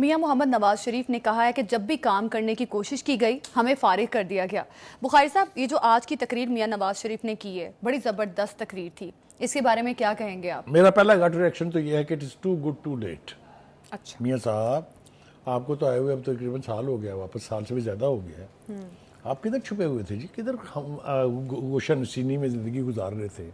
میاں محمد نواز شریف نے کہا ہے کہ جب بھی کام کرنے کی کوشش کی گئی ہمیں فارغ کر دیا گیا۔ بخاری صاحب، یہ جو آج کی تقریر میاں نواز شریف نے کی ہے بڑی زبردست تقریر تھی، اس کے بارے میں کیا کہیں گے آپ؟ میرا پہلا گٹ ریئیکشن تو یہ ہے کہ it is too good to late. اچھا میاں صاحب، آپ کو تو آئے ہوئے اب تقریباً سال ہو گیا، واپس سال سے بھی زیادہ ہو گیا ہے۔ آپ کدھر چھپے ہوئے تھے جی؟ کدھر گوشہ نشینی میں زندگی گزار رہے تھے؟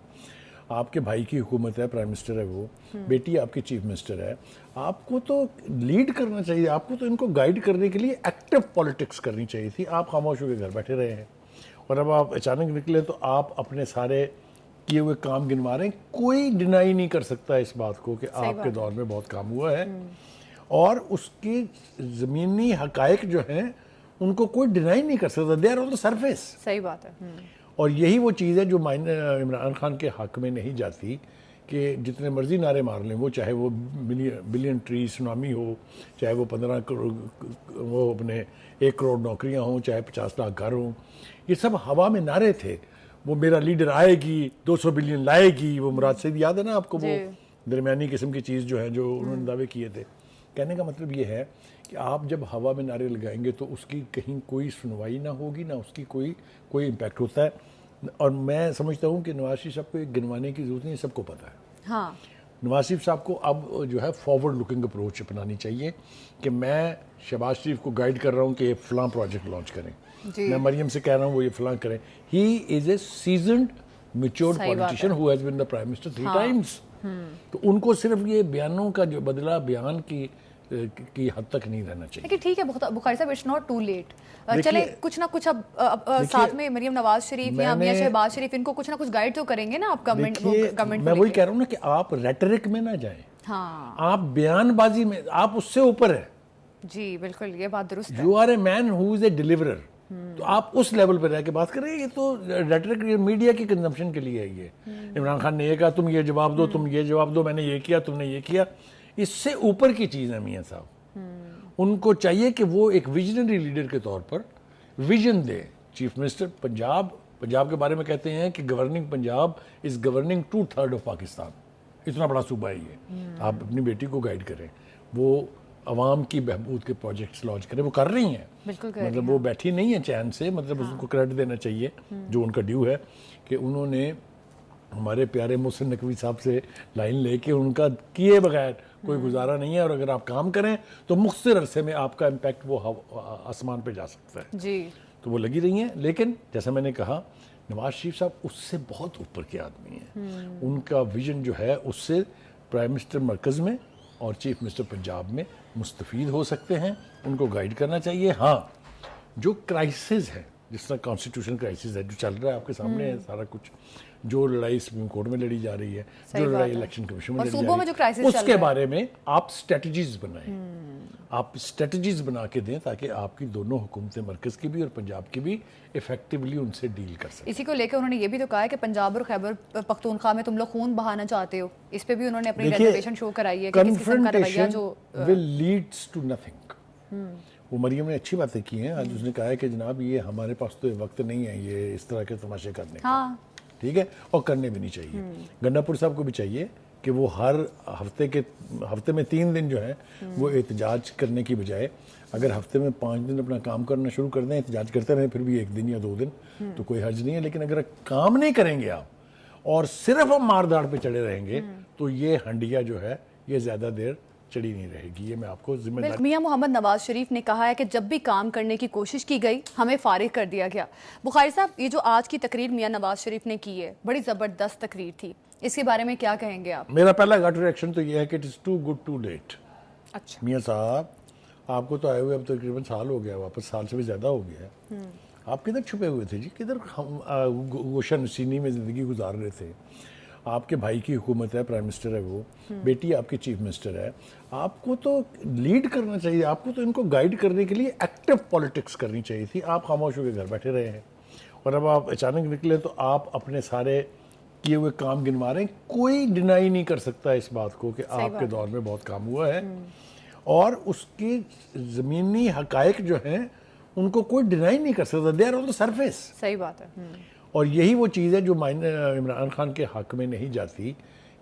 آپ کے بھائی کی حکومت ہے، پرائم منسٹر ہے وہ، بیٹی آپ کی چیف منسٹر ہے۔ آپ کو تو لیڈ کرنا چاہیے، آپ کو تو ان کو گائیڈ کرنے کے لیے ایکٹیو پالیٹکس کرنی چاہیے تھی۔ آپ خاموش ہو کے گھر بیٹھے رہے ہیں، اور اب آپ اچانک نکلے تو آپ اپنے سارے کیے ہوئے کام گنوا رہے ہیں۔ کوئی ڈینائی نہیں کر سکتا اس بات کو کہ آپ کے دور میں بہت کام ہوا ہے، اور اس کی زمینی حقائق جو ہیں ان کو کوئی ڈینائی نہیں کر سکتا۔ They are on the surface. صحیح بات ہے۔ اور یہی وہ چیز ہے جو عمران خان کے حق میں نہیں جاتی کہ جتنے مرضی نعرے مار لیں وہ، چاہے وہ بلین ٹری سونامی ہو، چاہے وہ 15 کروڑ وہ اپنے 1 کروڑ نوکریاں ہوں، چاہے 50 لاکھ گھر ہوں، یہ سب ہوا میں نعرے تھے۔ وہ میرا لیڈر آئے گی، 200 بلین لائے گی، وہ مراد سے یاد ہے نا آپ کو، وہ درمیانی قسم کی چیز جو ہے جو انہوں نے دعوے کیے تھے۔ کہنے کا مطلب یہ ہے کہ آپ جب ہوا میں نعرے لگائیں گے تو اس کی کہیں کوئی سنوائی نہ ہوگی، نہ اس کی کوئی امپیکٹ ہوتا ہے۔ اور میں سمجھتا ہوں کہ نواز شریف صاحب کو ایک گنوانے کی ضرورت نہیں، سب کو پتہ ہے۔ ہاں، نواز شریف صاحب کو اب جو ہے فارورڈ لکنگ اپروچ اپنانی چاہیے کہ میں شہباز شریف کو گائیڈ کر رہا ہوں کہ یہ فلاں پروجیکٹ لانچ کریں، میں مریم سے کہہ رہا ہوں وہ یہ فلاں کریں۔ He is a seasoned matured politician who has been the prime minister 3 times. تو ان کو صرف یہ بیانوں کا جو بدلہ بیان کی حد تک نہیں رہنا چاہیے۔ لیکن ٹھیک ہے بخاری صاحب، اٹس ناٹ ٹو لیٹ۔ چلے کچھ نہ کچھ اب ساتھ میں مریم نواز شریف یا میاں شہباز شریف ان کو کچھ نہ کچھ گائیڈ تو کریں گے نا آپ گورنمنٹ۔ میں وہی کہہ رہا ہوں نا کہ آپ ریٹرک میں نہ جائیں، آپ بیان بازی میں، آپ اس سے اوپر ہیں۔ جی بالکل، یہ بات درست ہے۔ یو آر اے مین ہو از اے ڈیلیورر، تو آپ اس لیول پہ رہ کے بات کر رہے ہیں۔ یہ تو ریٹرک میڈیا کی کنزمپشن کے لیے ہے۔ یہ عمران خان نے یہ کہا، تم یہ جواب دو، تم یہ جواب دو، میں نے یہ کیا، تم نے یہ کیا۔ اس سے اوپر کی چیز ہے میاں صاحب۔ ان کو چاہیے کہ وہ ایک ویژنری لیڈر کے طور پر ویژن دے۔ چیف منسٹر پنجاب کے بارے میں کہتے ہیں کہ governing Punjab is governing 2/3 of Pakistan. اتنا بڑا صوبہ ہے یہ۔ آپ اپنی بیٹی کو گائیڈ کریں، وہ عوام کی بہبود کے پروجیکٹس لانچ کریں، وہ کر رہی ہیں، مطلب وہ بیٹھی نہیں ہیں چین سے، مطلب ان کو کریڈٹ دینا چاہیے جو ان کا ڈیو ہے کہ انہوں نے ہمارے پیارے محسن نقوی صاحب سے لائن لے کے ان کا کیے بغیر کوئی گزارا نہیں ہے، اور اگر آپ کام کریں تو مختصر عرصے میں آپ کا امپیکٹ وہ آسمان پہ جا سکتا ہے۔ جی تو وہ لگی رہی ہیں، لیکن جیسا میں نے کہا نواز شریف صاحب اس سے بہت اوپر کے آدمی ہیں۔ ان کا ویژن جو ہے اس سے پرائم منسٹر مرکز میں اور چیف منسٹر پنجاب میں مستفید ہو سکتے ہیں، ان کو گائیڈ کرنا چاہیے۔ ہاں، جو کرائسس ہے، جس طرح کانسٹیٹیوشن کرائسس ہے جو چل رہا ہے آپ کے سامنے ہے سارا کچھ، جو لڑائی سپریم کورٹ میں لڑی جا رہی ہے، جو لڑائی الیکشن کمیشن میں لڑی جا رہی ہے، اس کے بارے میں آپ اسٹریٹجیز بنائیں، آپ اسٹریٹجیز بنا کے دیں تاکہ آپ کی دونوں حکومتیں، مرکز کی بھی اور پنجاب کی بھی، ایفیکٹولی ان سے ڈیل کر سکیں۔ اسی کو لے کے انہوں نے یہ بھی تو کہا ہے کہ پنجاب اور خیبر پختونخوا میں تم لوگ خون بہانا چاہتے ہو، اس پہ بھی انہوں نے اپنی ریزرویشن شو کرائی ہے کہ کس قسم کا رویہ جو will leads to nothing۔ وہ مریم نے اچھی باتیں کی ہیں، آج اس نے کہا ہے کہ جناب یہ ہمارے پاس تو وقت نہیں ہے یہ اس طرح کے تماشے کرنے کا، ٹھیک ہے، اور کرنے بھی نہیں چاہیے۔ گنڈا پور صاحب کو بھی چاہیے کہ وہ ہر ہفتے میں 3 دن جو ہے وہ احتجاج کرنے کی بجائے اگر ہفتے میں 5 دن اپنا کام کرنا شروع کر دیں، احتجاج کرتے رہیں، پھر بھی 1 دن یا 2 دن تو کوئی حرج نہیں ہے۔ لیکن اگر کام نہیں کریں گے آپ اور صرف ہم مار داڑ پہ چڑے رہیں گے تو یہ ہنڈیا جو ہے یہ زیادہ دیر چڑی نہیں رہے گی۔ یہ میں آپ کو ذمہ دار۔ میاں محمد نواز شریف نے کہا ہے کہ جب بھی کام کرنے کی کوشش کی گئی ہمیں فارغ کر دیا گیا۔ بخاری صاحب، یہ جو آج کی تقریر میاں نواز شریف نے کی ہے بڑی زبردست تقریر تھی، اس کے بارے میں کیا کہیں گے آپ؟ میرا پہلا گٹ ریئیکشن تو یہ ہے کہ it is too good to late. اچھا، میاں صاحب، آپ کو تو آئے ہوئے اب تقریباً سال ہو گیا، واپس سال سے بھی زیادہ ہو گیا ہے۔ آپ کدھر چھپے ہوئے تھے جی؟ کدھر گوشہ نشینی میں زندگی گزار رہے تھے؟ آپ کے بھائی کی حکومت ہے، پرائم منسٹر ہے وہ، بیٹی آپ کی چیف منسٹر ہے۔ آپ کو تو لیڈ کرنا چاہیے، آپ کو تو ان کو گائیڈ کرنے کے لیے ایکٹیو پالیٹکس کرنی چاہیے تھی۔ آپ خاموش ہو کے گھر بیٹھے رہے ہیں، اور اب آپ اچانک نکلے تو آپ اپنے سارے کیے ہوئے کام گنوا رہے ہیں۔ کوئی ڈینائی نہیں کر سکتا اس بات کو کہ آپ کے دور میں بہت کام ہوا ہے، اور اس کی زمینی حقائق جو ہیں ان کو کوئی ڈینائی نہیں کر سکتا۔ They are on the surface. صحیح بات ہے۔ اور یہی وہ چیز ہے جو عمران خان کے حق میں نہیں جاتی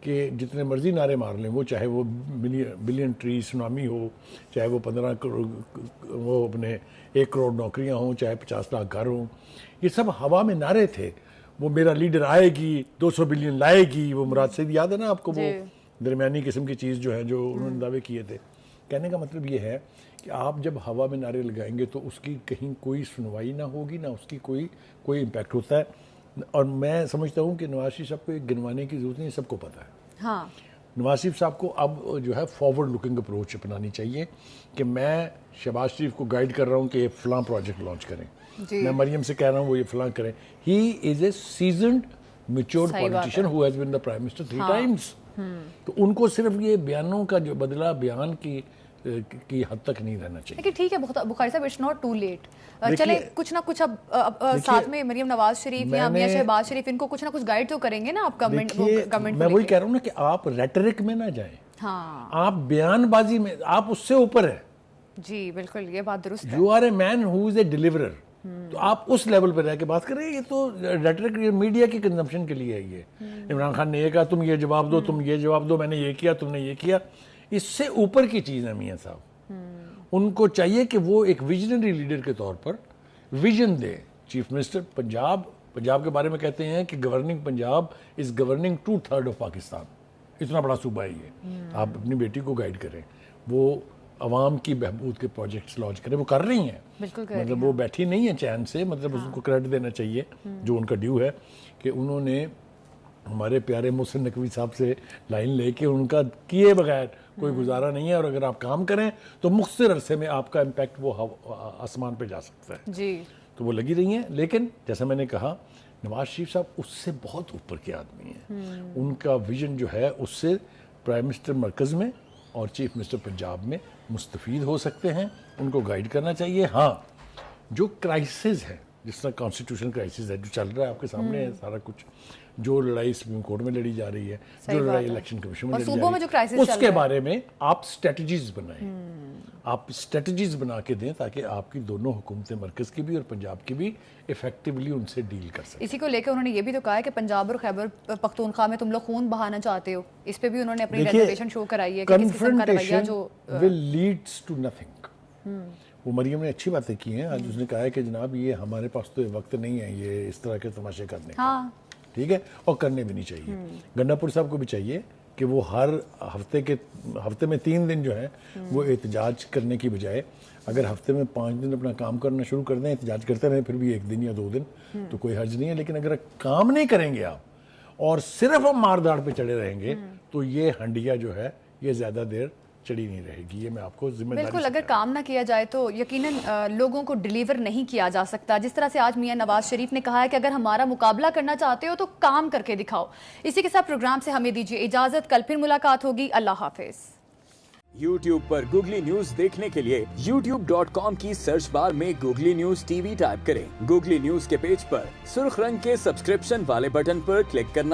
کہ جتنے مرضی نعرے مار لیں وہ، چاہے وہ بلین ٹری سونامی ہو، چاہے وہ 15 کروڑ وہ اپنے 1 کروڑ نوکریاں ہوں، چاہے 50 لاکھ گھر ہوں، یہ سب ہوا میں نعرے تھے. وہ میرا لیڈر آئے گی، 200 بلین لائے گی، وہ مراد سعید یاد ہے نا آپ کو، وہ درمیانی قسم کی چیز جو ہے جو انہوں نے دعوے کیے تھے. کہنے کا مطلب یہ ہے کہ آپ جب ہوا میں نعرے لگائیں گے تو اس کی کہیں کوئی سنوائی نہ ہوگی، نہ اس کی کوئی امپیکٹ ہوتا ہے. اور میں سمجھتا ہوں کہ نواز شریف صاحب کو ایک گنوانے کی ضرورت نہیں، سب کو پتہ ہے. ہاں، نواز شریف صاحب کو اب جو ہے فارورڈ لکنگ اپروچ اپنانی چاہیے کہ میں شہباز شریف کو گائیڈ کر رہا ہوں کہ یہ فلاں پروجیکٹ لانچ کریں، میں مریم سے کہہ رہا ہوں وہ یہ فلاں کریں. He is a seasoned matured politician who has been the prime minister 3 times. تو ان کو صرف یہ بیانوں کا جو بدلہ بیان کی حد تک نہیں رہنا چاہیے. لیکن ٹھیک ہے بخاری صاحب، اٹس ناٹ ٹو لیٹ. چلے کچھ نہ کچھ اب ساتھ میں مریم نواز شریف یا میاں شہباز شریف ان کو کچھ نہ کچھ گائیڈ تو کریں گے نا آپ گورنمنٹ. میں وہی کہہ رہا ہوں نا کہ آپ ریٹرک میں نہ جائیں، ہاں آپ بیان بازی میں، آپ اس سے اوپر ہیں. جی بالکل، یہ بات درست ہے. یو آر اے مین ہو از اے ڈیلیورر. تو آپ اس لیول پہ رہ کے بات کریں. یہ تو ریٹرک میڈیا کی کنزمپشن کے لیے ہے. یہ عمران خان نے یہ کہا تم یہ جواب دو، تم یہ جواب دو، میں نے یہ کیا، تم نے یہ کیا. اس سے اوپر کی چیز ہے میاں صاحب. ان کو چاہیے کہ وہ ایک ویژنری لیڈر کے طور پر ویژن دے. چیف منسٹر پنجاب کے بارے میں کہتے ہیں کہ governing Punjab is governing 2/3 of Pakistan. اتنا بڑا صوبہ ہے یہ. آپ اپنی بیٹی کو گائیڈ کریں، وہ عوام کی بہبود کے پروجیکٹس لانچ کریں. وہ کر رہی ہیں، مطلب وہ بیٹھی نہیں ہیں چین سے. مطلب اس کو کریڈٹ دینا چاہیے جو ان کا ڈیو ہے کہ انہوں نے ہمارے پیارے محسن نقوی صاحب سے لائن لے کے ان کا کیے بغیر کوئی گزارا نہیں ہے. اور اگر آپ کام کریں تو مختصر عرصے میں آپ کا امپیکٹ وہ آسمان پہ جا سکتا ہے. جی تو وہ لگی رہی ہیں. لیکن جیسا میں نے کہا، نواز شریف صاحب اس سے بہت اوپر کے آدمی ہیں. ان کا ویژن جو ہے اس سے پرائم منسٹر مرکز میں اور چیف منسٹر پنجاب میں مستفید ہو سکتے ہیں. ان کو گائیڈ کرنا چاہیے. ہاں، جو کرائسس ہے، جس طرح کانسٹیٹیوشن کرائسس ہے جو چل رہا ہے آپ کے سامنے ہے سارا کچھ، جو لڑائی سپریم کورٹ میں لڑی جا رہی ہے، جو لڑائی الیکشن کمیشن میں لڑی جا رہی ہے، اس کے بارے میں آپ سٹریٹجیز بنائیں. آپ سٹریٹجیز بنا کے دیں تاکہ آپ کی دونوں حکومتیں، مرکز کی بھی اور پنجاب کی بھی، ایفیکٹیولی ان سے ڈیل کر سکیں. اسی کو لے کے انہوں نے یہ بھی تو کہا ہے کہ پنجاب اور خیبر پختونخوا میں تم لوگ خون بہانا چاہتے ہو. اس پہ بھی انہوں نے اپنی ریزرویشن شو کرائی ہے کہ کس قسم کا رویہ جو will leads to nothing. وہ مریم نے اچھی باتیں کی ہیں. آج اس نے کہا ہے کہ جناب یہ ہمارے پاس تو وقت نہیں ہے یہ اس طرح کے تماشے کرنے کا. ہاں ٹھیک ہے، اور کرنے بھی نہیں چاہیے. گنڈا پور صاحب کو بھی چاہیے کہ وہ ہر ہفتے میں 3 دن جو ہے وہ احتجاج کرنے کی بجائے اگر ہفتے میں 5 دن اپنا کام کرنا شروع کر دیں، احتجاج کرتے رہیں، پھر بھی 1 دن یا 2 دن تو کوئی حرج نہیں ہے. لیکن اگر کام نہیں کریں گے آپ اور صرف ہم مار داڑ پہ چڑے رہیں گے تو یہ ہنڈیا جو ہے یہ زیادہ دیر چڑی نہیں رہے گی. یہ میں آپ کو ذمہ داری بالکل، اگر کام نہ کیا جائے تو یقیناً لوگوں کو ڈیلیور نہیں کیا جا سکتا. جس طرح سے آج میاں نواز شریف نے کہا ہے کہ اگر ہمارا مقابلہ کرنا چاہتے ہو تو کام کر کے دکھاؤ. اسی کے ساتھ پروگرام سے ہمیں دیجیے اجازت. کل پھر ملاقات ہوگی. اللہ حافظ. YouTube پر گوگلی نیوز دیکھنے کے لیے youtube.com کی سرچ بار میں googly news T V type کریں. گوگلی نیوز کے پیج پر سرخ رنگ کے سبسکرپشن والے بٹن پر کلک کرنا